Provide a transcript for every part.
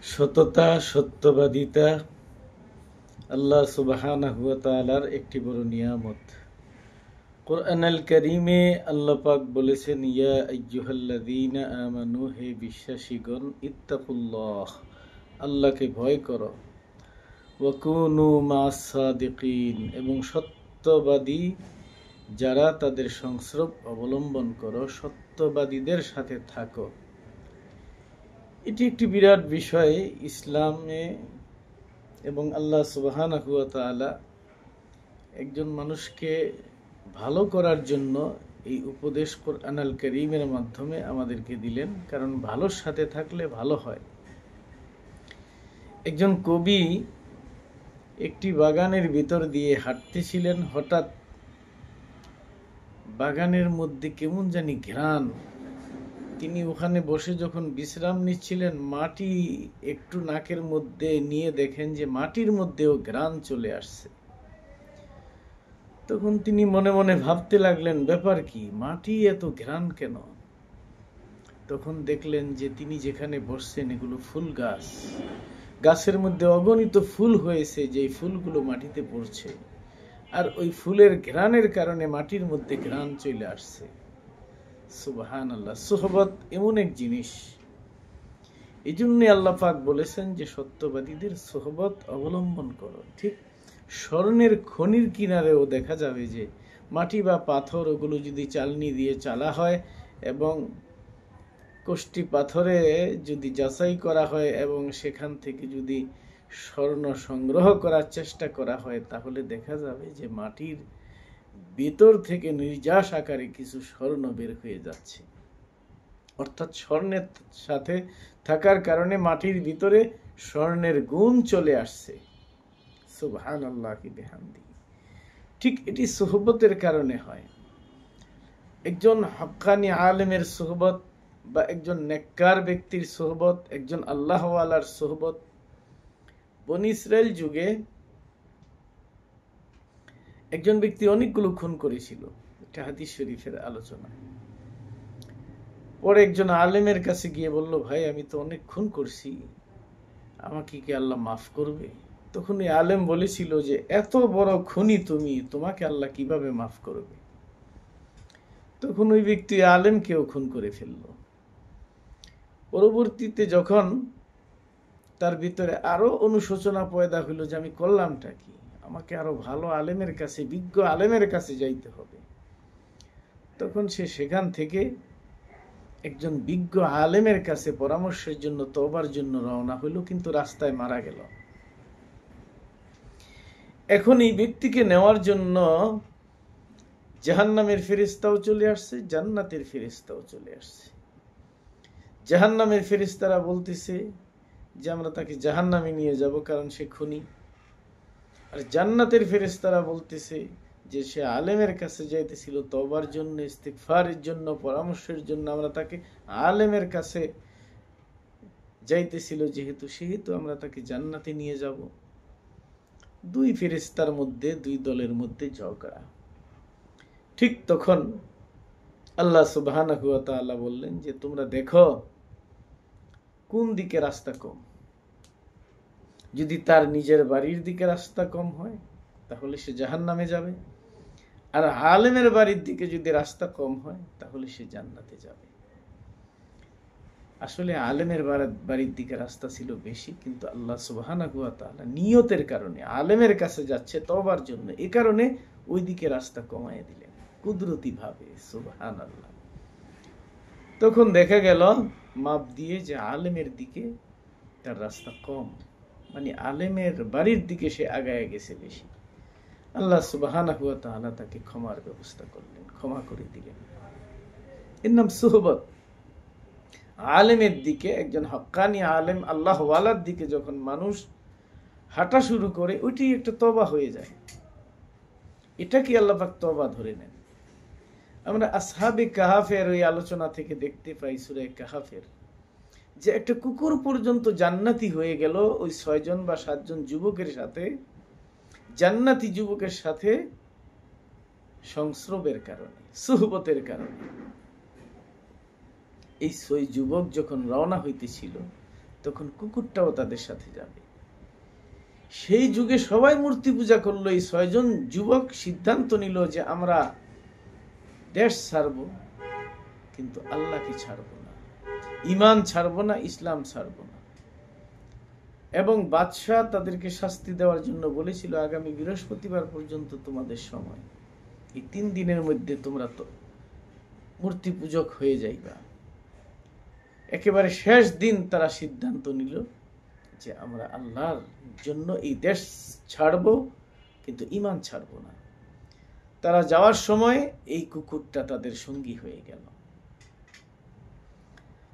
সততা, সত্যবাদিতা আল্লাহ সুবহানাহু ওয়া তাআলার একটি বড় নিয়ামত। কোরআনুল কারীমে আল্লাহ পাক বলেছেন, ইয়া আইয়ুহাল্লাযীনা আমানু, হে বিশ্বাসীগণ, ইত্তাকুল্লাহ, আল্লাহকে ভয় করো, ওয়া কুনু মা'আস সাদিকিন, এবং সত্যবাদী যারা তাদের সংস্রব অবলম্বন করো, সত্যবাদীদের সাথে থাকো। এটি একটি বিরাট বিষয় ইসলামে, এবং আল্লাহ সুবহানাহু ওয়া তাআলা একজন মানুষকে ভালো করার জন্য এই উপদেশ কোরআনুল কারীমের মাধ্যমে আমাদেরকে দিলেন, কারণ ভালোর সাথে থাকলে ভালো হয়। একজন কবি একটি বাগানের ভিতর দিয়ে হাঁটতেছিলেন, হঠাৎ বাগানের মধ্যে কেমন জানি ঘ্রাণ। তিনি ওখানে বসে যখন বিশ্রাম নিচ্ছিলেন, মাটি একটু নাকের মধ্যে নিয়ে দেখেন যে মাটির মধ্যেও ঘ্রাণ চলে আসছে। তখন তিনি মনে মনে ভাবতে লাগলেন, ব্যাপার কি, মাটি এত ঘ্রাণ কেন? তখন দেখলেন যে তিনি যেখানে বসছেন এগুলো ফুল গাছ, গাছের মধ্যে অগণিত ফুল হয়েছে, যে ফুলগুলো মাটিতে পড়ছে, আর ওই ফুলের ঘ্রাণের কারণে মাটির মধ্যে ঘ্রাণ চলে আসছে। সুবহানাল্লাহ। সুহবত এমন এক জিনিস, এই জন্য আল্লাহ পাক বলেছেন যে সত্যবাদীদের সুহবত অবলম্বন করো। ঠিক স্বর্ণের খনির কিনারেও দেখা যাবে যে মাটি বা পাথর, ওগুলো যদি চালনি দিয়ে চালা হয় এবং কোষ্টি পাথরে যদি যাচাই করা হয় এবং সেখান থেকে যদি স্বর্ণ সংগ্রহ করার চেষ্টা করা হয়, তাহলে দেখা যাবে যে মাটির ভিতর থেকে নির্যাস আকারে কিছু স্বর্ণ বের হয়ে যাচ্ছে। অর্থাৎ স্বর্ণের সাথে থাকার কারণে মাটির ভিতরে স্বর্ণের গুণ চলে আসছে। সুবহানাল্লাহ কি বিহামদি। ঠিক এটি সুহবতের কারণে হয়। একজন হক্কানি আলেমের সুহবত বা একজন নেককার ব্যক্তির সুহবত, একজন আল্লাহওয়ালার সুহবত। বনী ইসরাইল যুগে একজন ব্যক্তি অনেকগুলো খুন করেছিল, এটা হাদিস শরীফের আলোচনা। পরে একজন আলেমের কাছে গিয়ে বলল, ভাই, আমি তো অনেক খুন করছি, আমাকে কি আল্লাহ মাফ করবে? তখন এই আলেম বলেছিল যে এত বড় খুনি তুমি, তোমাকে আল্লাহ কিভাবে মাফ করবে? তখন ওই ব্যক্তি আলেমকেও খুন করে ফেলল। পরবর্তীতে যখন তার ভিতরে আরো অনুশোচনা পয়দা হইল যে আমি করলামটা কি, আমাকে আরো ভালো আলেমের কাছে, বিজ্ঞ আলেমের কাছে যাইতে হবে, তখন সে সেখান থেকে একজন বিজ্ঞ আলেমের কাছে পরামর্শের জন্য, তওবার জন্য রওনা হইল, কিন্তু রাস্তায় মারা গেল। এখন এই ব্যক্তিকে নেওয়ার জন্য জাহান্নামের ফেরেশতাও চলে আসছে, জান্নাতের ফেরেশতাও চলে আসছে। জাহান্নামের ফেরেশতারা বলতেছে যে আমরা তাকে জাহান্নামে নিয়ে যাব, কারণ সে খুনি। আর জান্নাতের ফেরেশতারা বলতেছে যে সে আলেমের কাছে যাইতেছিল তওবার জন্য, ইস্তিগফারের জন্য, পরামর্শের জন্য, আমরা তাকে আলেমের কাছে যাইতেছিল সেহেতু আমরা তাকে জান্নাতে নিয়ে যাব। দুই ফেরেশতার মধ্যে, দুই দলের মধ্যে ঝগড়া। ঠিক তখন আল্লাহ সুবহানাহু ওয়া তাআলা বললেন যে তোমরা দেখো কোন দিকে রাস্তা কম। যদি তার নিজের বাড়ির দিকে রাস্তা কম হয় তাহলে সে জাহান্নামে যাবে, আর আলেমের বাড়ির দিকে যদি রাস্তা কম হয় তাহলে সে জান্নাতে যাবে। আসলে আলেমের বাড়ির দিকে রাস্তা ছিল বেশি, কিন্তু আল্লাহ সুবহানাহু ওয়া তাআলা নিয়তের কারণে আলেমের কাছে যাচ্ছে তওবার জন্য, এই কারণে ওই দিকে রাস্তা কমায় দিলেন কুদরতি ভাবে। সুবহানাল্লাহ। তখন দেখা গেল মাপ দিয়ে যে আলেমের দিকে তার রাস্তা কম, মানে আলেমের বাড়ির দিকে সে আগায় গেছে বেশি। আল্লাহ সুবহানাহু ওয়া তাআলা তাকে ক্ষমার ব্যবস্থা করলেন, ক্ষমা করে দিলেন। এর নাম সুহবত। আলেমের দিকে, একজন হক্কানি আলেম আল্লাহওয়ালার দিকে যখন মানুষ হাঁটা শুরু করে, ওইটি একটা তওবা হয়ে যায়। এটা কি আল্লাহ পাক তওবা ধরে নেন। আমরা আসহাবে কাহাফের ওই আলোচনা থেকে দেখতে পাই, সূরা কাহাফের, যে একটা কুকুর পর্যন্ত জান্নাতি হয়ে গেল ওই 6 জন বা 7 জন যুবকের সাথে, জান্নাতি যুবকের সাথে সংস্রবের কারণে, সুহবতের কারণে। এই 6 যুবক যখন রওনা হইতেছিল, তখন কুকুরটাও তাদের সাথে যাবে। সেই যুগে সবাই মূর্তি পূজা করলো। এই 6 জন যুবক সিদ্ধান্ত নিল যে আমরা দেশ ছাড়ব, কিন্তু আল্লাহকে ছাড়ব না, ঈমান ছাড়ব না, ইসলাম ছাড়ব না। এবং বাদশাহ তাদেরকে শাস্তি দেওয়ার জন্য বলেছিল, আগামী বৃহস্পতিবার পর্যন্ত তোমাদের সময়, এই 3 দিনের মধ্যে তোমরা তো মূর্তি পূজক হয়ে যাইবা। একেবারে শেষ দিন তারা সিদ্ধান্ত নিল যে আমরা আল্লাহর জন্য এই দেশ ছাড়ব, কিন্তু ঈমান ছাড়ব না। তারা যাওয়ার সময় এই কুকুরটা তাদের সঙ্গী হয়ে গেল।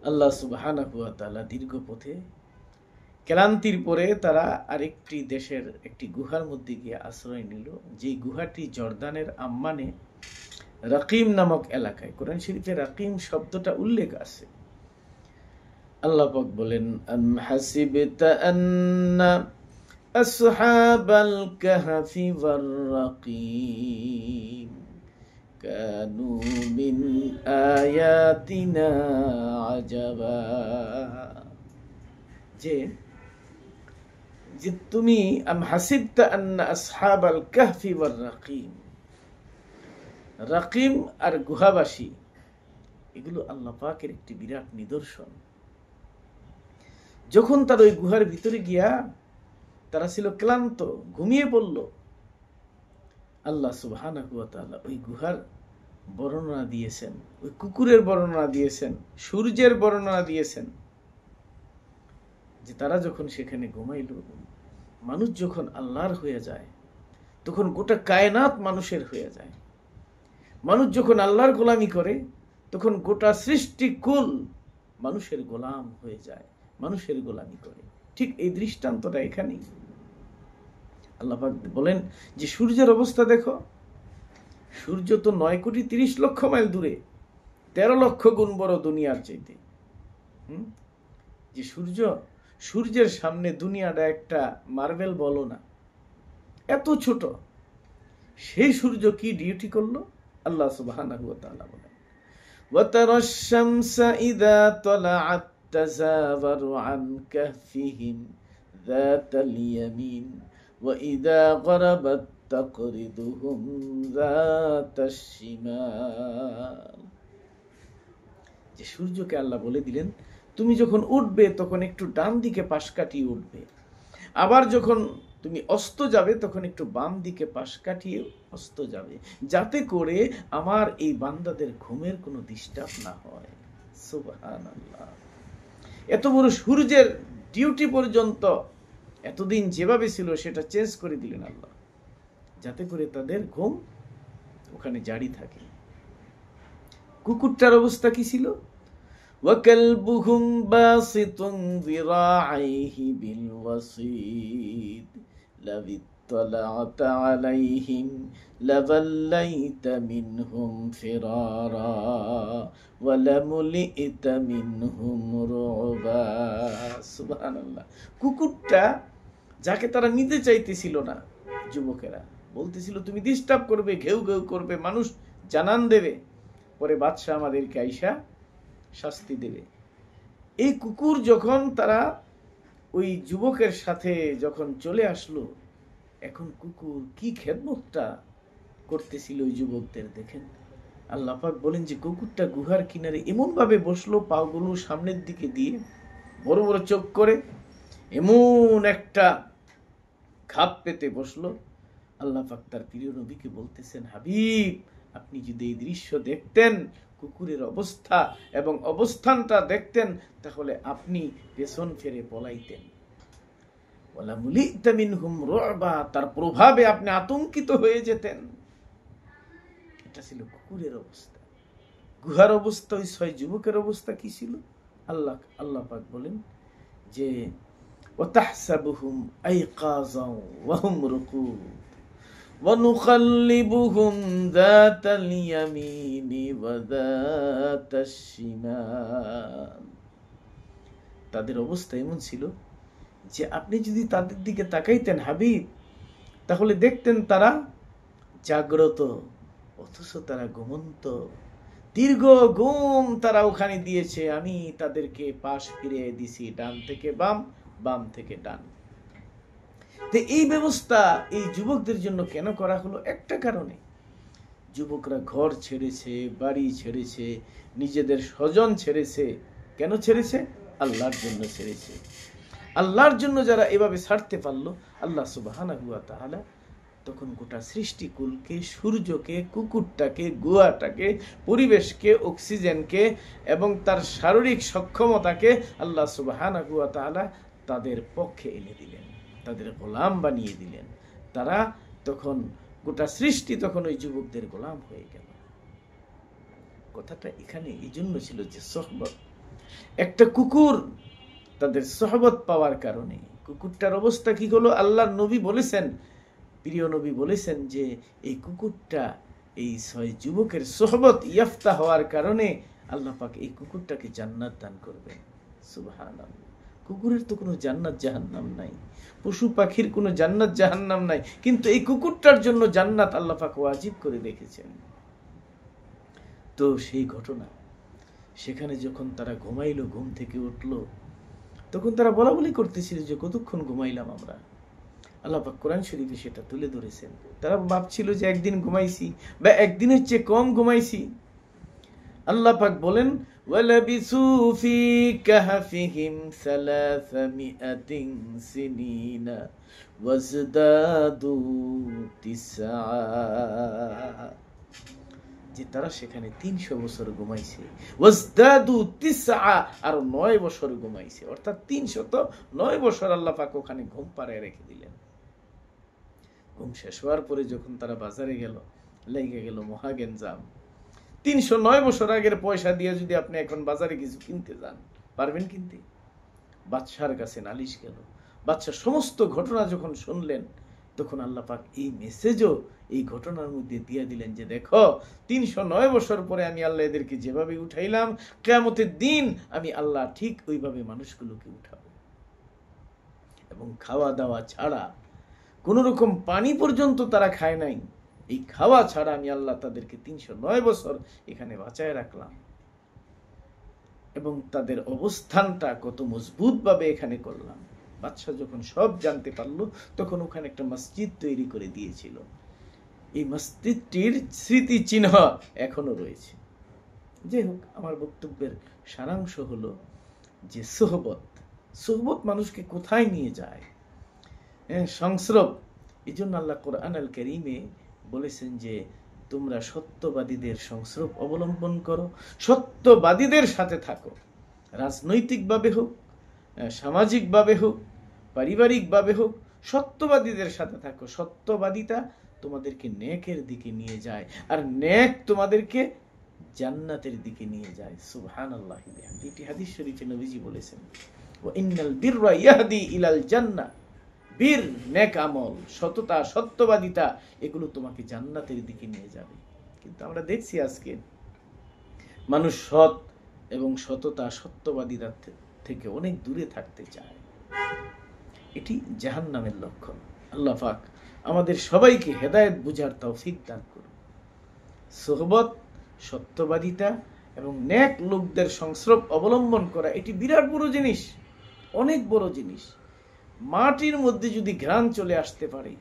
আল্লাহ সুবহানাহু ওয়া তাআলা দীর্ঘ পথে ক্লান্তির পরে তারা আরেকটি দেশের একটি গুহার মধ্যে গিয়ে আশ্রয় নিল, যে গুহাটি জর্দানের আম্মানে রাকিম নামক এলাকায়। কোরআন শরীফে রাকিম শব্দটা উল্লেখ আছে। আল্লাহ পাক বলেন, আম হাসিবতা আন্না আসহাবাল কাহফি ওয়ার রাকিম কানু মিন আয়াতিনা আজাবা। যে তুমি আম হাসিবতা আন্না আসহাবাল কাহফি ওয়ার রাকিম, রাকিম আর গুহাবাসী, এগুলো আল্লাহ পাকের একটি বিরাট নিদর্শন। যখন তার ওই গুহার ভিতরে গিয়া তারা ছিল ক্লান্ত, ঘুমিয়ে পড়ল, আল্লাহ সুবহানাহু ওয়া তাআলা ওই গুহার বর্ণনা দিয়েছেন, ওই কুকুরের বর্ণনা দিয়েছেন, সূর্যের বর্ণনা দিয়েছেন, যে তারা যখন সেখানে ঘুমাইল, মানুষ যখন আল্লাহর হয়ে যায় তখন গোটা কায়নাত মানুষের হয়ে যায়। মানুষ যখন আল্লাহর গোলামি করে তখন গোটা সৃষ্টিকুল মানুষের গোলাম হয়ে যায়, মানুষের গোলামি করে। ঠিক এই দৃষ্টান্তটা এখানেই। আল্লাহ পাক বলেন যে সূর্যের অবস্থা দেখো, সূর্য তো 9,30,00,000 মাইল দূরে, 13 লক্ষ গুণ বড় দুনিয়ার চাইতে। যে সূর্যের সামনে দুনিয়াটা একটা মার্বেল বলো না, এত ছোট। সেই সূর্য কি ডিউটি করলো? আল্লাহ সুবহানাহু ওয়া তাআলা বলেন, ওয়া তারাশ শামসা ইযা তালাআত তাযাওয়ারু আন কাহফিহিম যাতাল ইয়ামিন ওয়া ইযা গরাবাত তাকরিদুহুম যাতাশ শিমাল। যে সূর্যকে আল্লাহ বলে দিলেন, তুমি যখন উঠবে তখন একটু ডান দিকে পাশ কাটিয়ে উঠবে, আবার যখন তুমি অস্ত যাবে তখন একটু বাম দিকে পাশ কাটিয়ে অস্ত যাবে, যাতে করে আমার এই বান্দাদের ঘুমের কোনো ডিস্টার্ব না হয়। সুবহানাল্লাহ। এত বড় সূর্যের ডিউটি পর্যন্ত এতদিন যেভাবে ছিল সেটা চেঞ্জ করে দিলেন আল্লাহ, যাতে করে তাদের ঘুম ওখানে জারি থাকে। কুকুরটার অবস্থা কি ছিল? وَكَلْبُهُمْ بَاسِطٌ ذِرَاعَيْهِ بِالْوَصِيدِ لَوِ اطَّلَعْتَ عَلَيْهِمْ لَوَلَّيْتَ مِنْهُمْ فِرَارًا وَلَمُلِئْتَ مِنْهُمْ رُعْبًا। সুবহানাল্লাহ। কুকুরটা যাকে তারা নিতে চাইতেছিল না, যুবকেরা বলতেছিল তুমি ডিস্টার্ব করবে, ঘেউ ঘেউ করবে, মানুষ জানান দেবে, পরে বাদশা আমাদেরকে আইসা শাস্তি দেবে। এই কুকুর যখন তারা ওই যুবকের সাথে যখন চলে আসলো, এখন কুকুর কি খেদমতটা করতেছিল ওই যুবকদের দেখেন। আল্লাহ পাক বলেন যে কুকুরটা গুহার কিনারে এমন ভাবে বসলো, পাগুলো সামনের দিকে দিয়ে বড় বড় চোখ করে এমন একটা খাপ পেতে বসলো। আল্লাহ পাক তার প্রিয় নবীকে বলতেছেন, হাবিব আপনি যদি এই দৃশ্য দেখতেন, কুকুরের অবস্থা এবং অবস্থানটা দেখতেন, তাহলে আপনি পেছন ফিরে পলাইতেন। ওয়ালা মুলিতা মিনহুম রুবা, তার প্রভাবে আপনি আতঙ্কিত হয়ে যেতেন। এটা ছিল কুকুরের অবস্থা। গুহার অবস্থা, ওই 6 যুবকের অবস্থা কি ছিল? আল্লাহ পাক বলেন যে ওয়াতাহসাবুহুম আইকাযান ওয়া হুম রুকুদ وَنُقَلِّبُهُمْ ذَاتَ الْيَمِينِ وَذَاتَ الشِّمَالِ। তাদের অবস্থা এমন ছিল যে আপনি যদি তাদের দিকে তাকাইতেন হাবিব, তাহলে দেখতেন তারা জাগ্রত অথচ তারা ঘুমন্ত। দীর্ঘ ঘুম তারা ওখানে দিয়েছে, আমি তাদেরকে পাশ ফিরিয়ে দিছি, ডান থেকে বাম, বাম থেকে ডান। তো এই ব্যবস্থা এই যুবকদের জন্য কেন করা হলো? একটা কারণে, যুবকরা ঘর ছেড়েছে, বাড়ি ছেড়েছে, নিজেদের স্বজন ছেড়েছে। কেন ছেড়েছে? আল্লাহর জন্য ছেড়েছে। আল্লাহর জন্য যারা এভাবে ছাড়তে পারলো, আল্লাহ সুবহানাহু ওয়া তাআলা তখন গোটা সৃষ্টিকুলকে, সূর্যকে, কুকুরটাকে, গুহাটাকে, পরিবেশকে, অক্সিজেনকে এবং তার শারীরিক সক্ষমতাকে আল্লাহ সুবহানাহু ওয়া তাআলা তাদের পক্ষে এনে দিলেন, তাদের গোলাম বানিয়ে দিলেন। তারা তখন, গোটা সৃষ্টি তখন ওই যুবকদের গোলাম হয়ে গেল। কথাটা এখানে এই জন্য ছিল যে সোহবত। একটা কুকুর তাদের সোহবত পাওয়ার কারণে, কুকুরটার অবস্থা কি হলো? আল্লাহর নবী বলেছেন, প্রিয় নবী বলেছেন যে এই কুকুরটা, এই 6 যুবকের সোহবত ইয়াফতা হওয়ার কারণে আল্লাহ পাক এই কুকুরটাকে জান্নাত দান করবেন। সুবহানাল্লাহ। কুকুরের তো কোনো জান্নাত জাহান্নাম নাই, পশু পাখির কোনো জান্নাত জাহান্নাম নাই, কিন্তু এই কুকুরটার জন্য জান্নাত আল্লাহ পাক ওয়াজিব করে রেখেছেন। তো সেই ঘটনা, সেখানে যখন তারা ঘুমাইলো, ঘুম থেকে উঠলো, তখন তারা বলা বলি করতেছিল যে কতক্ষণ ঘুমাইলাম আমরা। আল্লাহ পাক কোরআন শরীফে সেটা তুলে ধরেছেন। তারা ভাবছিল যে একদিন ঘুমাইছি বা একদিনের চেয়ে কম ঘুমাইছি। আল্লাহ পাক বলেন, ওয়ালাবিসু ফি কাহফিহিম 300 সিনিনা ওয়াজদাদু 9, যে তারা সেখানে 300 বছর ঘুমাইছে। ওয়াজদাদু 9, আর 9 বছর ঘুমাইছে, অর্থাৎ 309 বছর আল্লাহ পাক ওখানে ঘুম পাড়ায় রেখে দিলেন। ঘুম শেষ হওয়ার পরে যখন তারা বাজারে গেল, লেগে গেল মহাগেঞ্জাম। 309 বছর আগের পয়সা দিয়ে যদি আপনি এখন বাজারে কিছু কিনতে যান, পারবেন কিনতে? বাদশার কাছে নালিশ গেল। বাদশা সমস্ত ঘটনা যখন শুনলেন, তখন আল্লাহ পাক এই মেসেজও এই ঘটনার মধ্যে দিয়ে দিলেন যে দেখো, 309 বছর পরে আমি আল্লাহ এদেরকে যেভাবে উঠাইলাম, কিয়ামতের দিন আমি আল্লাহ ঠিক ওইভাবে মানুষগুলোকে উঠাবো। এবং খাওয়া দাওয়া ছাড়া, কোন রকম পানি পর্যন্ত তারা খায় নাই। এই খাওয়া ছাড়া আমি আল্লাহ তাদেরকে 309 বছর এখানে বাঁচায় রাখলাম। এবং তাদের অবস্থানটা কত মজবুত ভাবে এখানে করলাম। বাদশা যখন সব জানতে পারলো, তখন ওখানে একটা মসজিদ তৈরি করে দিয়েছিল। এই মসজিদটির স্মৃতি চিহ্ন এখনো রয়েছে। যাই হোক, আমার বক্তব্যের সারাংশ হলো যে সোহবত মানুষকে কোথায় নিয়ে যায়, সংস্রব। এই জন্য আল্লাহ কোরআন আল কারীমে বলেছেন যে তোমরা সত্যবাদীদের সংস্রব অবলম্বন করো, সত্যবাদীদের সাথে থাকো। রাজনৈতিকভাবে হোক, সামাজিকভাবে হোক, পারিবারিকভাবে হোক, সত্যবাদীদের সাথে থাকো। সত্যবাদিতা তোমাদেরকে নেকের দিকে নিয়ে যায়, আর নেক তোমাদেরকে জান্নাতের দিকে নিয়ে যায়। সুবহানাল্লাহ। এটি হাদিস শরীফে নবীজি বলেছেন, ওয়া ইন্নাল বিররা ইয়াহদি ইলাল জান্নাহ। বীর, নেক আমল, সততা, সত্যবাদিতা, এগুলো তোমাকে জান্নাতের দিকে নিয়ে যাবে। কিন্তু আমরা দেখছি আজকে মানুষ সৎ এবং সততা, সত্যবাদিতা থেকে অনেক দূরে থাকতে চায়। এটি জাহান্নামের লক্ষণ। আল্লাহ পাক আমাদের সবাইকে হেদায়েত বুঝার তৌফিক দান করুন। সোহবত, সত্যবাদিতা এবং নেক লোকদের সংস্রব অবলম্বন করা, এটি বিরাট বড় জিনিস, অনেক বড় জিনিস। মাটির মধ্যে যদি ঘ্রাণ চলে আসতে পারে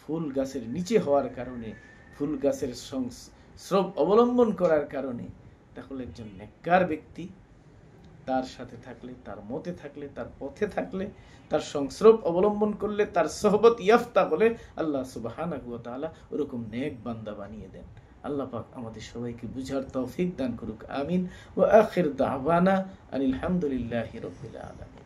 ফুল গাছের নিচে হওয়ার কারণে, ফুল গাছের সংস্রব অবলম্বন করার কারণে, তাহলে একজন নেককার ব্যক্তি তার সাথে থাকলে, তার মতে থাকলে, তার পথে থাকলে, তার সংস্রব অবলম্বন করলে, তার সোহবত ইয়াফতা হলে আল্লাহ সুবহানাহু ওয়া তাআলা ওরকম নেক বান্দা বানিয়ে দেন। আল্লাহ পাক আমাদের সবাইকে বুঝার তৌফিক দান করুক। আমিন। ওয়া আখির দাওয়ানা আনিল হামদুলিল্লাহি রাব্বিল আলামিন।